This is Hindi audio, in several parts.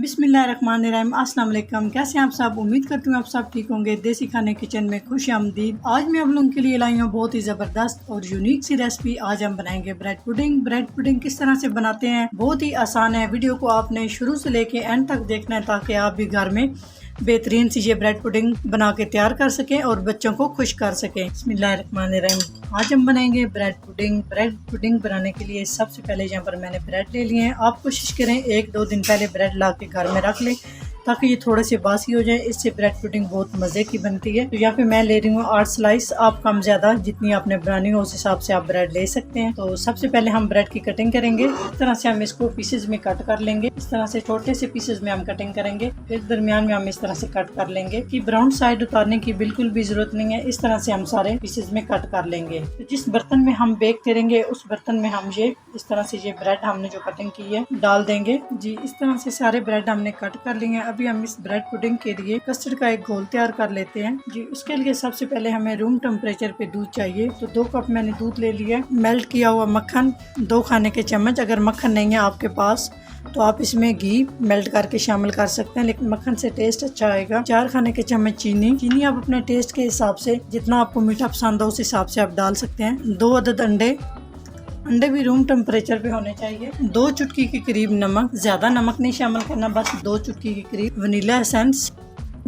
बिस्मिल्लाहिर्रहमानिर्रहीम। अस्सलाम वालेकुम। कैसे हैं आप सब? उम्मीद करती हूँ आप सब ठीक होंगे। देसी खाने किचन में खुशामदीद। आज मैं आप लोगों के लिए लाई हूँ बहुत ही ज़बरदस्त और यूनिक सी रेसिपी। आज हम बनाएंगे ब्रेड पुडिंग। ब्रेड पुडिंग किस तरह से बनाते हैं, बहुत ही आसान है। वीडियो को आपने शुरू से लेके एंड तक देखना है ताकि आप भी घर में बेहतरीन सी ये ब्रेड पुडिंग बना के तैयार कर सकें और बच्चों को खुश कर सकें। बिस्मिल्लाहिर्रहमानिर्रहीम। आज हम बनाएंगे ब्रेड पुडिंग। ब्रेड पुडिंग बनाने के लिए सबसे पहले यहाँ पर मैंने ब्रेड ले लिए हैं। आप कोशिश करें 1-2 दिन पहले ब्रेड ला के घर में रख लें ताकि ये थोड़े से बासी हो जाए। इससे ब्रेड पुडिंग बहुत मज़े की बनती है। तो यहाँ पे मैं ले रही हूँ 8 स्लाइस। आप कम ज़्यादा जितनी आपने बनानी हो उस हिसाब से आप ब्रेड ले सकते हैं। तो सबसे पहले हम ब्रेड की कटिंग करेंगे। इस तरह से हम इसको पीसेज में कट कर लेंगे। इस तरह से छोटे से पीसेज में हम कटिंग करेंगे। फिर दरमियान में हम इस तरह से कट कर लेंगे कि ब्राउन साइड उतारने की बिल्कुल भी जरूरत नहीं है। इस तरह से हम सारे पीसेज में कट कर लेंगे। तो जिस बर्तन में हम बेक करेंगे उस बर्तन में हम ये इस तरह से ये ब्रेड हमने जो कटिंग की है डाल देंगे। जी इस तरह से सारे ब्रेड हमने कट कर लिए हैं। अभी हम इस ब्रेड पुडिंग के लिए कस्टर्ड का एक घोल तैयार कर लेते हैं। जी उसके लिए सबसे पहले हमें रूम टेम्परेचर पे दूध चाहिए। तो 2 कप मैंने दूध ले लिया। मेल्ट किया हुआ मक्खन 2 खाने के चम्मच। अगर मक्खन नहीं है आपके पास तो आप इसमें घी मेल्ट करके शामिल कर सकते हैं, लेकिन मक्खन से टेस्ट अच्छा आएगा। 4 खाने के चम्मच चीनी आप अपने टेस्ट के हिसाब से जितना आपको मीठा पसंद हो उस हिसाब से आप डाल सकते हैं। 2 अदद अंडे भी रूम टेम्परेचर पे होने चाहिए। 2 चुटकी के करीब नमक, ज्यादा नमक नहीं शामिल करना, बस 2 चुटकी के करीब वनीला एसेंस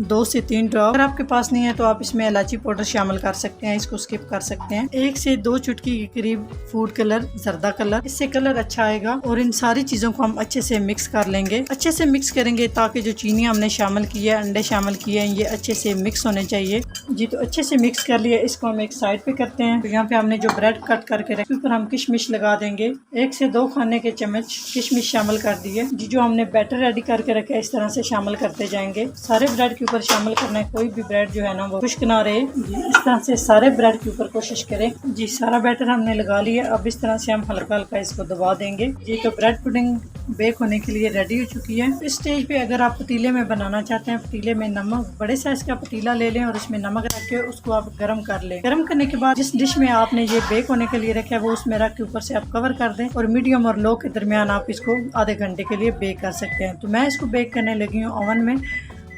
2 से 3 ड्रॉप। अगर आपके पास नहीं है तो आप इसमें इलायची पाउडर शामिल कर सकते हैं, इसको स्किप कर सकते हैं। 1 से 2 चुटकी के करीब फूड कलर, जर्दा कलर, इससे कलर अच्छा आएगा। और इन सारी चीजों को हम अच्छे से मिक्स कर लेंगे। अच्छे से मिक्स करेंगे ताकि जो चीनी हमने शामिल की है, अंडे शामिल किए हैं, ये अच्छे से मिक्स होने चाहिए। जी तो अच्छे से मिक्स कर लिया। इसको हम एक साइड पे करते हैं। तो यहाँ पे हमने जो ब्रेड कट करके रखे ऊपर हम किशमिश लगा देंगे। 1 से 2 खाने के चम्मच किशमिश शामिल कर दिए। जी जो हमने बैटर रेडी करके रखे इस तरह से शामिल करते जाएंगे। सारे ब्रेड के ऊपर शामिल करना है, कोई भी ब्रेड जो है ना वो खुश्क ना रहे। जी इस तरह से सारे ब्रेड के ऊपर कोशिश करें। जी सारा बैटर हमने लगा लिया। अब इस तरह से हम हल्का हल्का इसको दबा देंगे। जी तो ब्रेड पुडिंग बेक होने के लिए रेडी हो चुकी है। इस स्टेज पे अगर आप पतीले में बनाना चाहते हैं, पतीले में नमक, बड़े साइज का पतीला ले लें और उसमें नमक रख के उसको आप गर्म कर लें। गर्म करने के बाद जिस डिश में आपने ये बेक होने के लिए रखा है वो उसमें रख के ऊपर से आप कवर कर दें और मीडियम और लो के दरमियान आप इसको आधे घंटे के लिए बेक कर सकते हैं। तो मैं इसको बेक करने लगी हूँ ओवन में।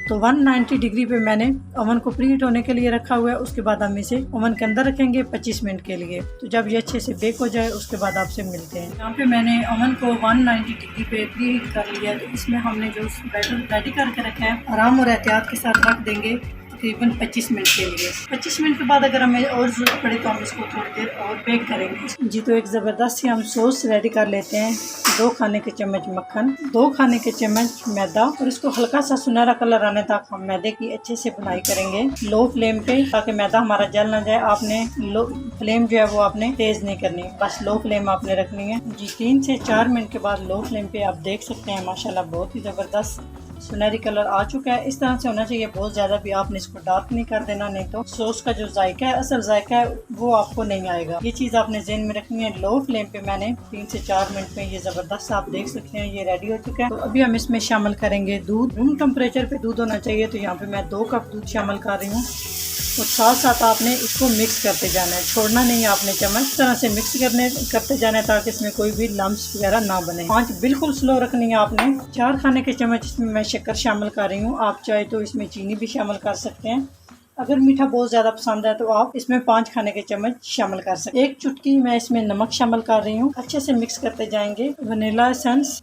तो 190 डिग्री पे मैंने ओवन को प्रीहीट होने के लिए रखा हुआ है। उसके बाद हम इसे ओवन के अंदर रखेंगे 25 मिनट के लिए। तो जब ये अच्छे से बेक हो जाए उसके बाद आपसे मिलते हैं। यहाँ पे मैंने ओवन को 190 डिग्री पे प्रीहीट कर लिया। तो इसमें हमने जो बैटर रेडी करके रखा है आराम और एहतियात के साथ रख देंगे तकरीबन 25 मिनट के लिए। 25 मिनट के बाद अगर हमें और ज़रूरत पड़े तो हम इसको थोड़ी देर और बेक करेंगे। जी तो एक ज़बरदस्त सी हम सॉस रेडी कर लेते हैं। 2 खाने के चम्मच मक्खन, 2 खाने के चम्मच मैदा और इसको हल्का सा सुनहरा कलर आने तक हम मैदे की अच्छे से बुनाई करेंगे लो फ्लेम पे ताकि मैदा हमारा जल ना जाए। आपने लो फ्लेम जो है वो आपने तेज नहीं करनी, बस लो फ्लेम आपने रखनी है। जी 3 से 4 मिनट के बाद लो फ्लेम पे आप देख सकते हैं माशाल्लाह बहुत ही ज़बरदस्त सुनहरी कलर आ चुका है। इस तरह से होना चाहिए, बहुत ज़्यादा भी आपने इसको डार्क नहीं कर देना, नहीं तो सॉस का जो जायका है, असल जायका है वो आपको नहीं आएगा। ये चीज़ आपने ज़हन में रखनी है। लो फ्लेम पे मैंने 3 से 4 मिनट में ये ज़बरदस्त आप देख सकते हैं ये रेडी हो चुका है। तो अभी हम इसमें शामिल करेंगे दूध। रूम टेम्परेचर पे दूध होना चाहिए। तो यहाँ पे मैं 2 कप दूध शामिल कर रही हूँ और साथ साथ आपने इसको मिक्स करते जाना है, छोड़ना नहीं है आपने चम्मच। इस तरह से मिक्स करते जाना है ताकि इसमें कोई भी लम्स वगैरह ना बने। आंच बिल्कुल स्लो रखनी है आपने। 4 खाने के चम्मच इसमें मैं शक्कर शामिल कर रही हूँ। आप चाहे तो इसमें चीनी भी शामिल कर सकते हैं। अगर मीठा बहुत ज़्यादा पसंद है तो आप इसमें 5 खाने के चम्मच शामिल कर सकते हैं। 1 चुटकी मैं इसमें नमक शामिल कर रही हूँ। अच्छे से मिक्स करते जाएंगे। वनीला एसेंस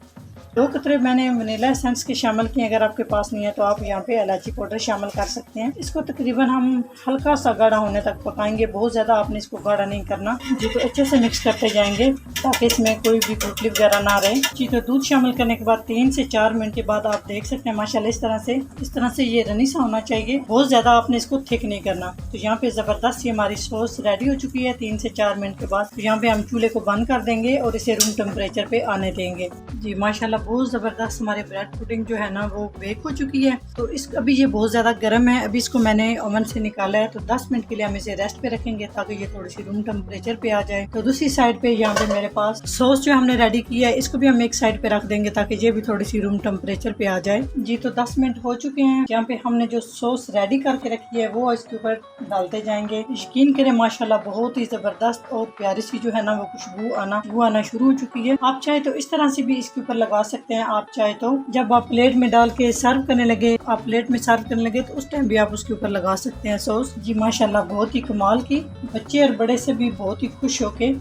2 कतरे मैंने वनीला एसेंस के शामिल किए। अगर आपके पास नहीं है तो आप यहाँ पे इलायची पाउडर शामिल कर सकते हैं। इसको तकरीबन हम हल्का सा गाढ़ा होने तक पकाएंगे, बहुत ज़्यादा आपने इसको गाढ़ा नहीं करना। जी तो अच्छे से मिक्स करते जाएंगे ताकि इसमें कोई भी गुठली वगैरह ना रहे। जी तो दूध शामिल करने के बाद 3 से 4 मिनट के बाद आप देख सकते हैं माशाल्लाह इस तरह से ये रनी सा होना चाहिए, बहुत ज़्यादा आपने इसको थिक नहीं करना। तो यहाँ पे ज़बरदस्त सी हमारी सॉस रेडी हो चुकी है 3 से 4 मिनट के बाद। तो यहाँ पे हम चूल्हे को बंद कर देंगे और इसे रूम टेम्परेचर पे आने देंगे। जी माशाल्लाह बहुत ज़बरदस्त हमारे ब्रेड पुडिंग जो है ना वो बेक हो चुकी है। तो इस अभी ये बहुत ज़्यादा गर्म है। अभी इसको मैंने ओवन से निकाला है। तो 10 मिनट के लिए हम इसे रेस्ट पे रखेंगे ताकि ये थोड़ी सी रूम टेम्परेचर पे आ जाए। तो दूसरी साइड पे यहाँ पे मेरे पास सॉस जो हमने रेडी किया है इसको भी हम एक साइड पे रख देंगे ताकि ये भी थोड़ी सी रूम टेम्परेचर पे आ जाए। जी तो 10 मिनट हो चुके हैं। यहाँ पे हमने जो सॉस रेडी करके रखी है वो इसके ऊपर डालते जाएंगे। यकीन करें माशाल्लाह बहुत ही ज़बरदस्त और प्यारी सी जो है ना वो खुशबू आना शुरू हो चुकी है। आप चाहे तो इस तरह से भी इसके ऊपर लगा सकते हैं आप चाहे तो। जब आप प्लेट में डाल के सर्व करने लगे तो उस टाइम भी आप उसके ऊपर लगा सकते हैं सॉस। जी माशाल्लाह बहुत ही कमाल की, बच्चे और बड़े से भी बहुत ही खुश होके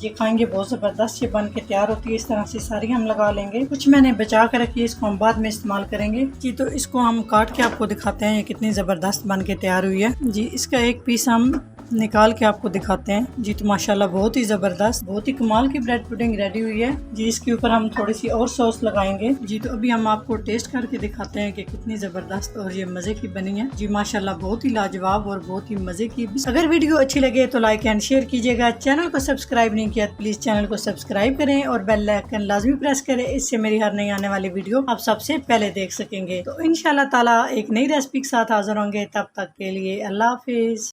ये खाएंगे। बहुत ज़बरदस्त ये बन के तैयार होती है। इस तरह से सारी हम लगा लेंगे। कुछ मैंने बचा कर रखी है, इसको हम बाद में इस्तेमाल करेंगे। जी तो इसको हम काट के आपको दिखाते हैं ये कितनी ज़बरदस्त बन के तैयार हुई है। जी इसका एक पीस हम निकाल के आपको दिखाते हैं। जी तो माशाल्लाह बहुत ही ज़बरदस्त, बहुत ही कमाल की ब्रेड पुडिंग रेडी हुई है। जी इसके ऊपर हम थोड़ी सी और सॉस लगाएंगे। जी तो अभी हम आपको टेस्ट करके दिखाते हैं कि कितनी ज़बरदस्त और ये मज़े की बनी है। जी माशाल्लाह बहुत ही लाजवाब और बहुत ही मज़े की। अगर वीडियो अच्छी लगे तो लाइक एंड शेयर कीजिएगा। चैनल को सब्सक्राइब नहीं किया प्लीज़ चैनल को सब्सक्राइब करें और बेल आइकन लाजमी प्रेस करें। इससे मेरी हर नई आने वाली वीडियो आप सबसे पहले देख सकेंगे। तो इंशाल्लाह ताला एक नई रेसिपी के साथ हाजिर होंगे। तब तक के लिए अल्लाह हाफिज।